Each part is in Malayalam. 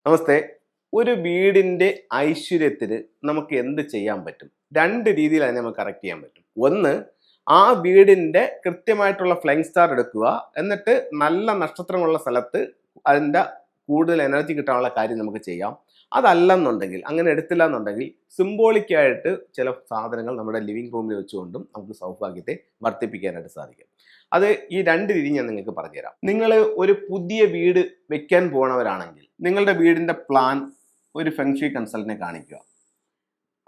നമസ്തേ. ഒരു വീടിന്റെ ഐശ്വര്യത്തിന് നമുക്ക് എന്ത് ചെയ്യാൻ പറ്റും? 2 രീതിയിൽ അതിനെ നമുക്ക് കറക്റ്റ് ചെയ്യാൻ പറ്റും. ഒന്ന്, ആ വീടിന്റെ കൃത്യമായിട്ടുള്ള ഫ്ലൈയിങ് സ്റ്റാർ എടുക്കുക. എന്നിട്ട് നല്ല നക്ഷത്രമുള്ള സ്ഥലത്ത് അതിന്റെ കൂടുതൽ എനർജി കിട്ടാനുള്ള കാര്യം നമുക്ക് ചെയ്യാം. അതല്ലെന്നുണ്ടെങ്കിൽ, അങ്ങനെ എടുത്തില്ല എന്നുണ്ടെങ്കിൽ സിംബോളിക്കായിട്ട് ചില സാധനങ്ങൾ നമ്മുടെ ലിവിംഗ് റൂമിൽ വെച്ചുകൊണ്ടും നമുക്ക് സൗഭാഗ്യത്തെ വർദ്ധിപ്പിക്കാനായിട്ട് സാധിക്കും. അത് ഈ 2 രീതി ഞാൻ നിങ്ങൾക്ക് പറഞ്ഞുതരാം. നിങ്ങൾ ഒരു പുതിയ വീട് വെക്കാൻ പോണവരാണെങ്കിൽ നിങ്ങളുടെ വീടിന്റെ പ്ലാൻ ഒരു ഫെങ്ഷി കൺസൾട്ടിനെ കാണിക്കുക.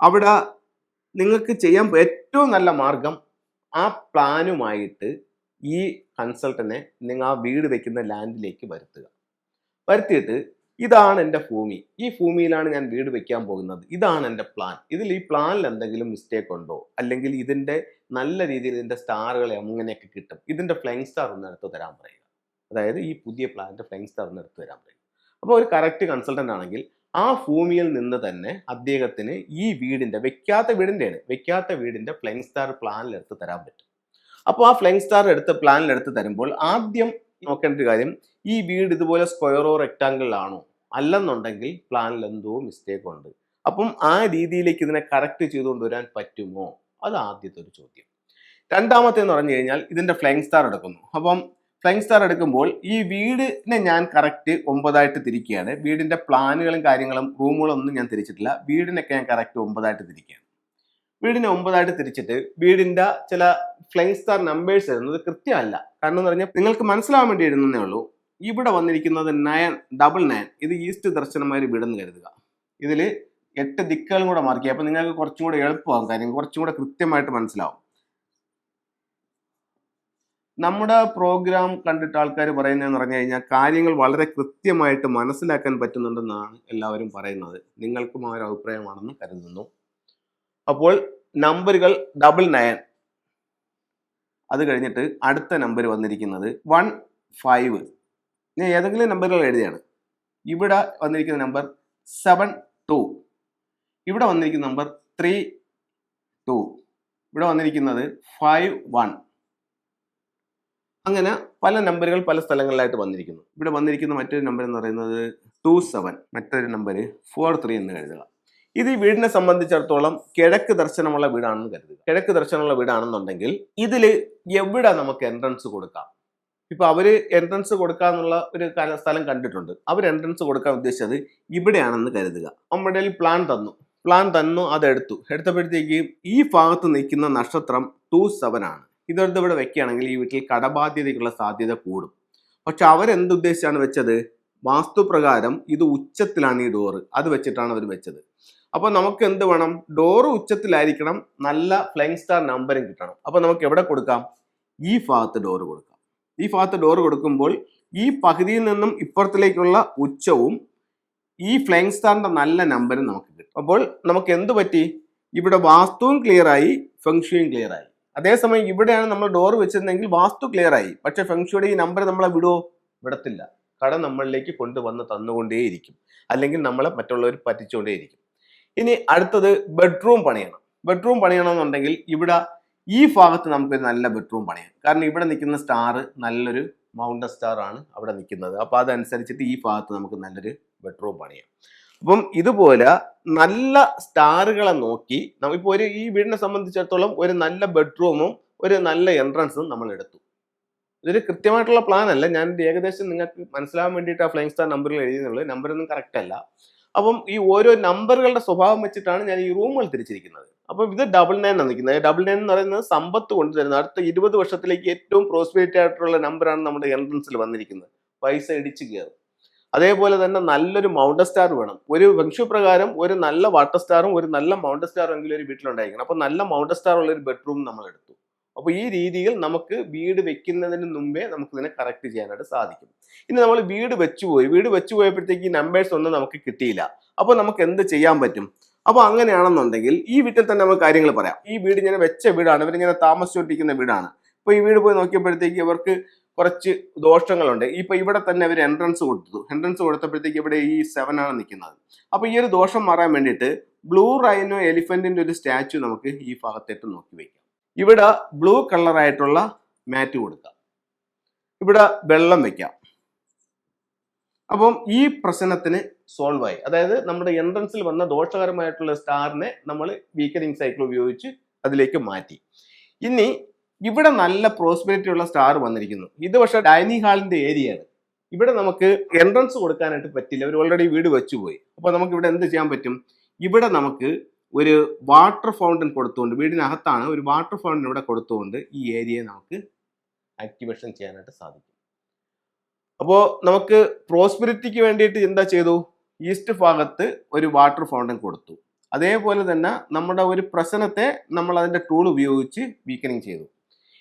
അവിടെ നിങ്ങൾക്ക് ചെയ്യാൻ ഏറ്റവും നല്ല മാർഗം ആ പ്ലാനുമായിട്ട് ഈ കൺസൾട്ടനെ നിങ്ങൾ ആ വീട് വെക്കുന്ന ലാൻഡിലേക്ക് വരുത്തിയിട്ട് ഇതാണ് എൻ്റെ ഭൂമി, ഈ ഭൂമിയിലാണ് ഞാൻ വീട് വെക്കാൻ പോകുന്നത്, ഇതാണ് എൻ്റെ പ്ലാൻ, ഇതിൽ ഈ പ്ലാനിൽ എന്തെങ്കിലും മിസ്റ്റേക്ക് ഉണ്ടോ, അല്ലെങ്കിൽ ഇതിൻ്റെ നല്ല രീതിയിൽ ഇതിൻ്റെ സ്റ്റാറുകളെ അങ്ങനെയൊക്കെ കിട്ടും, ഇതിൻ്റെ ഫ്ലൈയിങ് സ്റ്റാർ ഒന്ന് എടുത്ത് തരാൻ പറയുക. അതായത് ഈ പുതിയ പ്ലാനിൻ്റെ ഫ്ലൈയിങ് സ്റ്റാർ ഒന്ന് എടുത്ത് തരാൻ പറയുക. അപ്പോൾ ഒരു കറക്റ്റ് കൺസൾട്ടൻ്റ് ആണെങ്കിൽ ആ ഭൂമിയിൽ നിന്ന് തന്നെ അദ്ദേഹത്തിന് ഈ വീടിൻ്റെ വെക്കാത്ത വീടിൻ്റെ ഫ്ലൈയിങ് സ്റ്റാർ പ്ലാനിൽ എടുത്ത് തരാൻ പറ്റും. അപ്പോൾ ആ ഫ്ലൈയിങ് സ്റ്റാർ പ്ലാനിൽ എടുത്ത് തരുമ്പോൾ ആദ്യം നോക്കേണ്ട ഒരു കാര്യം, ഈ വീട് ഇതുപോലെ സ്ക്വയറോ റെക്ടാങ്കിളിലാണോ, അല്ലെന്നുണ്ടെങ്കിൽ പ്ലാനിൽ എന്തോ മിസ്റ്റേക്ക് ഉണ്ട്. അപ്പം ആ രീതിയിലേക്ക് ഇതിനെ കറക്റ്റ് ചെയ്തുകൊണ്ട് വരാൻ പറ്റുമോ? അത് ആദ്യത്തെ ഒരു ചോദ്യം. രണ്ടാമത്തെ എന്ന് പറഞ്ഞു കഴിഞ്ഞാൽ ഇതിന്റെ ഫ്ലൈയിങ് സ്റ്റാർ എടുക്കുന്നു. അപ്പം ഫ്ലൈയിങ് സ്റ്റാർ എടുക്കുമ്പോൾ ഈ വീടിനെ ഞാൻ കറക്റ്റ് 9 തിരിക്കുകയാണ്. വീടിന്റെ പ്ലാനുകളും കാര്യങ്ങളും റൂമുകളും ഒന്നും ഞാൻ തിരിച്ചിട്ടില്ല. വീടിനൊക്കെ ഞാൻ കറക്റ്റ് 9 തിരിക്കുകയാണ്. വീടിനെ 9 തിരിച്ചിട്ട് വീടിന്റെ ചില ഫ്ലൈയിങ് സ്റ്റാർ നമ്പേഴ്സ് എഴുതുന്നത് കൃത്യമല്ല. കാരണം എന്ന് പറഞ്ഞാൽ നിങ്ങൾക്ക് മനസ്സിലാവാൻ വേണ്ടി എഴുതുന്നേ ഉള്ളൂ. ഇവിടെ വന്നിരിക്കുന്നത് 999, ഇത് ഈസ്റ്റ് ദർശനമാര് വീടെന്ന് കരുതുക. ഇതിൽ 8 ദിക്കുകളും കൂടെ മാർക്ക് ചെയ്യുക. അപ്പൊ നിങ്ങൾക്ക് കുറച്ചും കൂടെ എളുപ്പമാകും, കാര്യം കുറച്ചും കൂടെ കൃത്യമായിട്ട് മനസ്സിലാവും. നമ്മുടെ പ്രോഗ്രാം കണ്ടിട്ട് ആൾക്കാർ പറയുന്നതെന്ന് പറഞ്ഞു കഴിഞ്ഞാൽ കാര്യങ്ങൾ വളരെ കൃത്യമായിട്ട് മനസ്സിലാക്കാൻ പറ്റുന്നുണ്ടെന്നാണ് എല്ലാവരും പറയുന്നത്. നിങ്ങൾക്കും ആ ഒരു അഭിപ്രായമാണെന്ന് കരുതുന്നു. അപ്പോൾ നമ്പറുകൾ 99, അത് കഴിഞ്ഞിട്ട് അടുത്ത നമ്പർ വന്നിരിക്കുന്നത് 15. ഞാൻ ഏതെങ്കിലും നമ്പറുകൾ എഴുതിയാണ്. ഇവിടെ വന്നിരിക്കുന്ന നമ്പർ 72, ഇവിടെ വന്നിരിക്കുന്ന നമ്പർ 32, ഇവിടെ വന്നിരിക്കുന്നത് 51. അങ്ങനെ പല നമ്പറുകൾ പല സ്ഥലങ്ങളിലായിട്ട് വന്നിരിക്കുന്നു. ഇവിടെ വന്നിരിക്കുന്ന മറ്റൊരു നമ്പർ എന്ന് പറയുന്നത് 27, മറ്റൊരു നമ്പർ 43 എന്ന് എഴുതുക. ഇത് ഈ വീടിനെ സംബന്ധിച്ചിടത്തോളം കിഴക്ക് ദർശനമുള്ള വീടാണെന്ന് കരുതുക. കിഴക്ക് ദർശനമുള്ള വീടാണെന്നുണ്ടെങ്കിൽ ഇതിൽ എവിടെ നമുക്ക് എൻട്രൻസ് കൊടുക്കാം? ഇപ്പൊ അവര് എൻട്രൻസ് കൊടുക്കാന്നുള്ള ഒരു സ്ഥലം കണ്ടിട്ടുണ്ട്. അവർ എൻട്രൻസ് കൊടുക്കാൻ ഉദ്ദേശിച്ചത് ഇവിടെയാണെന്ന് കരുതുക. നമ്മുടെ പ്ലാൻ തന്നു, എടുത്തപ്പോഴത്തേക്ക് ഈ ഭാഗത്ത് നിൽക്കുന്ന നക്ഷത്രം 27 ആണ്. ഇതെടുത്ത് ഇവിടെ വെക്കുകയാണെങ്കിൽ ഈ വീട്ടിൽ കടബാധ്യതയ്ക്കുള്ള സാധ്യത കൂടും. പക്ഷെ അവരെന്തുദ്ദേശിച്ചാണ് വെച്ചത്? വാസ്തുപ്രകാരം ഇത് ഉച്ചത്തിലാണ് ഈ ഡോറ്, അത് വെച്ചിട്ടാണ് അവർ വെച്ചത്. അപ്പൊ നമുക്ക് എന്ത് വേണം? ഡോറ് ഉച്ചത്തിലായിരിക്കണം, നല്ല ഫ്ലൈയിങ് സ്റ്റാർ നമ്പറും കിട്ടണം. അപ്പൊ നമുക്ക് എവിടെ കൊടുക്കാം? ഈ ഭാഗത്ത് ഡോറ് കൊടുക്കാം. ഈ ഭാഗത്ത് ഡോറ് കൊടുക്കുമ്പോൾ ഈ പകുതിയിൽ നിന്നും ഇപ്പുറത്തിലേക്കുള്ള ഉച്ചവും ഈ ഫ്ലൈയിങ് സ്റ്റാറിന്റെ നല്ല നമ്പറും നമുക്ക് കിട്ടും. അപ്പോൾ നമുക്ക് എന്ത് പറ്റി? ഇവിടെ വാസ്തുവും ക്ലിയർ ആയി, ഫെങ്ഷുയും ക്ലിയർ ആയി. അതേസമയം ഇവിടെയാണ് നമ്മൾ ഡോർ വെച്ചിരുന്നെങ്കിൽ വാസ്തു ക്ലിയർ ആയി, പക്ഷെ ഫെങ്ഷുയുടെ ഈ നമ്പർ നമ്മളെ വിടത്തില്ല. കട നമ്മളിലേക്ക് കൊണ്ടുവന്ന് തന്നുകൊണ്ടേയിരിക്കും, അല്ലെങ്കിൽ നമ്മളെ മറ്റുള്ളവർ പറ്റിച്ചുകൊണ്ടേയിരിക്കും. ഇനി അടുത്തത് ബെഡ്റൂം പണിയണമെന്നുണ്ടെങ്കിൽ ഇവിടെ ഈ ഭാഗത്ത് നമുക്കൊരു നല്ല ബെഡ്റൂം പണിയാം. കാരണം ഇവിടെ നിൽക്കുന്ന സ്റ്റാർ നല്ലൊരു മൗണ്ടൻ സ്റ്റാർ ആണ് അവിടെ നിൽക്കുന്നത്. അപ്പോൾ അതനുസരിച്ചിട്ട് ഈ ഭാഗത്ത് നമുക്ക് നല്ലൊരു ബെഡ്റൂം പണിയാം. അപ്പം ഇതുപോലെ നല്ല സ്റ്റാറുകളെ നോക്കി ഇപ്പോൾ ഈ വീടിനെ സംബന്ധിച്ചിടത്തോളം ഒരു നല്ല ബെഡ്റൂമും ഒരു നല്ല എൻട്രൻസും നമ്മൾ എടുത്തു. ഇതൊരു കൃത്യമായിട്ടുള്ള പ്ലാൻ അല്ല, ഞാൻ ഏകദേശം നിങ്ങൾക്ക് മനസ്സിലാവാൻ വേണ്ടിയിട്ട് ആ ഫ്ലൈയിങ് സ്റ്റാർ നമ്പറുകൾ എഴുതിയുള്ളൂ. നമ്പറൊന്നും കറക്റ്റ് അല്ല. അപ്പം ഈ ഓരോ നമ്പറുകളുടെ സ്വഭാവം വെച്ചിട്ടാണ് ഞാൻ ഈ റൂമുകൾ തിരിച്ചിരിക്കുന്നത്. അപ്പം ഇത് 99 ആണ് നിൽക്കുന്നത്. 99 എന്ന് പറയുന്നത് സമ്പത്ത് കൊണ്ടുതരുന്നത്. അടുത്ത 20 വർഷത്തിലേക്ക് ഏറ്റവും പ്രോസ്പെരിറ്റി ആയിട്ടുള്ള നമ്പറാണ് നമ്മുടെ എൻട്രൻസിൽ വന്നിരിക്കുന്നത്. പൈസ ഇടിച്ചു കയറും. അതേപോലെ തന്നെ നല്ലൊരു മൗണ്ടൻ സ്റ്റാർ വേണം. ഒരു ഫെങ്ഷു പ്രകാരം ഒരു നല്ല വാട്ടർ സ്റ്റാറും ഒരു നല്ല മൗണ്ടൻ സ്റ്റാറും എങ്കിലും ഒരു വീട്ടിലുണ്ടായിരിക്കണം. അപ്പൊ നല്ല മൗണ്ടൻ സ്റ്റാർ ഉള്ള ഒരു ബെഡ്റൂം നമ്മൾ എടുത്തു. അപ്പൊ ഈ രീതിയിൽ നമുക്ക് വീട് വെക്കുന്നതിന് മുമ്പേ നമുക്ക് ഇതിനെ കറക്റ്റ് ചെയ്യാനായിട്ട് സാധിക്കും. ഇനി നമ്മൾ വീട് വെച്ചു പോയപ്പോഴത്തേക്ക് ഈ നമ്പേഴ്സ് ഒന്നും നമുക്ക് കിട്ടിയില്ല. അപ്പൊ നമുക്ക് എന്ത് ചെയ്യാൻ പറ്റും? അപ്പൊ അങ്ങനെയാണെന്നുണ്ടെങ്കിൽ ഈ വീട്ടിൽ തന്നെ നമുക്ക് കാര്യങ്ങൾ പറയാം. ഈ വീട് ഇങ്ങനെ വെച്ച വീടാണ്, ഇവരിങ്ങനെ താമസിച്ചുകൊണ്ടിരിക്കുന്ന വീടാണ്. ഇപ്പൊ ഈ വീട് പോയി നോക്കിയപ്പോഴത്തേക്ക് ഇവർക്ക് കുറച്ച് ദോഷങ്ങളുണ്ട്. ഇപ്പൊ ഇവിടെ തന്നെ അവർ എൻട്രൻസ് കൊടുത്തപ്പോഴത്തേക്ക് ഇവിടെ ഈ 7 ആണ് നിൽക്കുന്നത്. അപ്പൊ ഈ ഒരു ദോഷം മാറാൻ വേണ്ടിയിട്ട് ബ്ലൂ റൈനോ എലിഫന്റിന്റെ ഒരു സ്റ്റാച്ചു നമുക്ക് ഈ ഭാഗത്തേട്ട് നോക്കി വയ്ക്കാം. ഇവിടെ ബ്ലൂ കളറായിട്ടുള്ള മാറ്റ് കൊടുക്കാം, ഇവിടെ വെള്ളം വെക്കാം. അപ്പം ഈ പ്രശ്നത്തിന് സോൾവ് ആയി. അതായത് നമ്മുടെ എൻട്രൻസിൽ വന്ന ദോഷകരമായിട്ടുള്ള സ്റ്റാറിനെ നമ്മൾ വീക്കനിങ് സൈക്കിൾ ഉപയോഗിച്ച് അതിലേക്ക് മാറ്റി. ഇനി ഇവിടെ നല്ല പ്രോസ്പെരിറ്റി ഉള്ള സ്റ്റാർ വന്നിരിക്കുന്നു. ഇത് പക്ഷേ ഡൈനിങ് ഹാളിന്റെ ഏരിയയാണ്. ഇവിടെ നമുക്ക് എൻട്രൻസ് കൊടുക്കാനായിട്ട് പറ്റില്ല, അവർ ഓൾറെഡി വീട് വെച്ചുപോയി. അപ്പോൾ നമുക്ക് ഇവിടെ എന്ത് ചെയ്യാൻ പറ്റും? ഇവിടെ നമുക്ക് ഒരു വാട്ടർ ഫൗണ്ടൻ കൊടുത്തുകൊണ്ട്, വീടിനകത്താണ് ഒരു വാട്ടർ ഫൗണ്ടൻ ഇവിടെ കൊടുത്തുകൊണ്ട് ഈ ഏരിയയെ നമുക്ക് ആക്ടിവേഷൻ ചെയ്യാനായിട്ട് സാധിക്കും. അപ്പോൾ നമുക്ക് പ്രോസ്പെരിറ്റിക്ക് വേണ്ടിയിട്ട് എന്താ ചെയ്തു? ഈസ്റ്റ് ഭാഗത്ത് ഒരു വാട്ടർ ഫൗണ്ടൻ കൊടുത്തു. അതേപോലെ തന്നെ നമ്മുടെ ഒരു പ്രശ്നത്തെ നമ്മൾ അതിന്റെ ടൂൾ ഉപയോഗിച്ച് വീക്കനിങ് ചെയ്തു.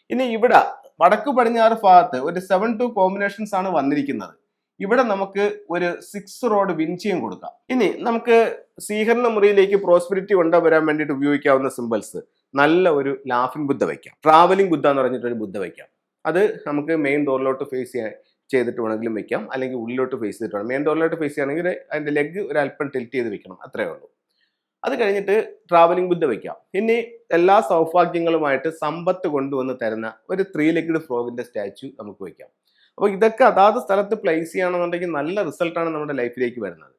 ഇനി ഇവിടെ വടക്ക് പടിഞ്ഞാറ് ഭാഗത്ത് ഒരു 7-2 കോമ്പിനേഷൻസ് ആണ് വന്നിരിക്കുന്നത്. ഇവിടെ നമുക്ക് ഒരു 6 റോഡ് വിൻചിയം കൊടുക്കാം. ഇനി നമുക്ക് സ്വീകരണ മുറിയിലേക്ക് പ്രോസ്പെരിറ്റി കൊണ്ടുവരാൻ വേണ്ടിയിട്ട് ഉപയോഗിക്കാവുന്ന സിമ്പിൾസ്, നല്ല ഒരു ലാഫിംഗ് ബുദ്ധ വയ്ക്കാം, ട്രാവലിംഗ് ബുദ്ധ എന്ന് പറഞ്ഞിട്ടൊരു ബുദ്ധ വയ്ക്കാം. അത് നമുക്ക് മെയിൻ ഡോറിലോട്ട് ഫേസ് ചെയ്തിട്ട് വേണമെങ്കിലും വെക്കാം, അല്ലെങ്കിൽ ഉള്ളിലോട്ട് ഫേസ് ചെയ്തിട്ട് വേണം. മെയിൻ ഡോറിലോട്ട് ഫേസ് ചെയ്യുകയാണെങ്കിൽ അതിന്റെ ലെഗ് ഒരു അല്പം ടിൽറ്റ് ചെയ്ത് വെക്കണം, അത്രേ ഉള്ളൂ. അത് കഴിഞ്ഞിട്ട് ട്രാവലിംഗ് ബുദ്ധ വയ്ക്കാം. ഇനി എല്ലാ സൗഭാഗ്യങ്ങളുമായിട്ട് സമ്പത്ത് കൊണ്ടുവന്ന് തരുന്ന ഒരു 3 ലെഗ്ഡ് ഫ്രോഗിന്റെ സ്റ്റാച്ചു നമുക്ക് വയ്ക്കാം. അപ്പോൾ ഇതൊക്കെ അതാത് സ്ഥലത്ത് പ്ലേസ് ചെയ്യുകയാണെന്നുണ്ടെങ്കിൽ നല്ല റിസൾട്ടാണ് നമ്മുടെ ലൈഫിലേക്ക് വരുന്നത്.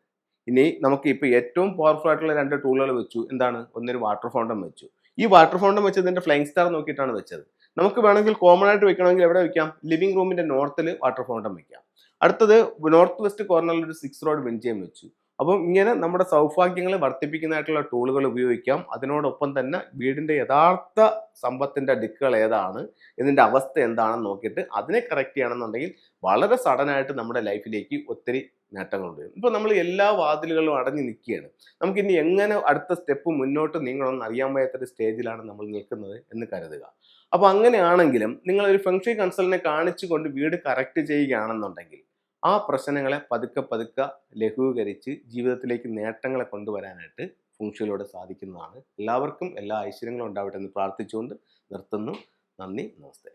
ഇനി നമുക്ക് ഇപ്പോൾ ഏറ്റവും പവർഫുൾ ആയിട്ടുള്ള 2 ടൂളുകൾ വെച്ചു. എന്താണ്? ഒന്നൊരു വാട്ടർ ഫൗണ്ടൻ വെച്ചു. ഈ വാട്ടർ ഫൗണ്ടൻ വെച്ചത് ഇതിന്റെ ഫ്ലൈങ് സ്റ്റാർ നോക്കിയിട്ടാണ് വെച്ചത്. നമുക്ക് വേണമെങ്കിൽ കോമൺ ആയിട്ട് വെക്കണമെങ്കിൽ എവിടെ വെക്കാം? ലിവിംഗ് റൂമിന്റെ നോർത്തിൽ വാട്ടർ ഫൗണ്ടൻ വെക്കാം. അടുത്തത് നോർത്ത് വെസ്റ്റ് കോർണറിൽ ഒരു 6 റോഡ് വിൻചിയം വെച്ചു. അപ്പം ഇങ്ങനെ നമ്മുടെ സൗഭാഗ്യങ്ങളെ വർദ്ധിപ്പിക്കുന്നതായിട്ടുള്ള ടൂളുകൾ ഉപയോഗിക്കാം. അതിനോടൊപ്പം തന്നെ വീടിന്റെ യഥാർത്ഥ സമ്പത്തിന്റെ ദിക്കുകൾ ഏതാണ്, ഇതിന്റെ അവസ്ഥ എന്താണെന്ന് നോക്കിയിട്ട് അതിനെ കറക്റ്റ് ചെയ്യണമെന്നുണ്ടെങ്കിൽ വളരെ സഡനായിട്ട് നമ്മുടെ ലൈഫിലേക്ക് ഒത്തിരി നേട്ടങ്ങൾ കൊണ്ടുവരും. ഇപ്പോൾ നമ്മൾ എല്ലാ വാതിലുകളും അടഞ്ഞു നിൽക്കുകയാണ്. നമുക്കിനി എങ്ങനെ അടുത്ത സ്റ്റെപ്പ് മുന്നോട്ട് നീങ്ങണമെന്ന് അറിയാൻ വയ്യാത്തൊരു സ്റ്റേജിലാണ് നമ്മൾ നിൽക്കുന്നത് എന്ന് കരുതുക. അപ്പോൾ അങ്ങനെയാണെങ്കിലും നിങ്ങളൊരു ഫെങ്ഷി കൺസൾട്ടിനെ കാണിച്ചുകൊണ്ട് വീട് കറക്റ്റ് ചെയ്യുകയാണെന്നുണ്ടെങ്കിൽ ആ പ്രശ്നങ്ങളെ പതുക്കെ പതുക്കെ ലഘൂകരിച്ച് ജീവിതത്തിലേക്ക് നേട്ടങ്ങളെ കൊണ്ടുവരാനായിട്ട് ഫെങ്ഷിയിലൂടെ സാധിക്കുന്നതാണ്. എല്ലാവർക്കും എല്ലാ ഐശ്വര്യങ്ങളും ഉണ്ടാവട്ടെ എന്ന് പ്രാർത്ഥിച്ചുകൊണ്ട് നിർത്തുന്നു. നന്ദി, നമസ്തേ.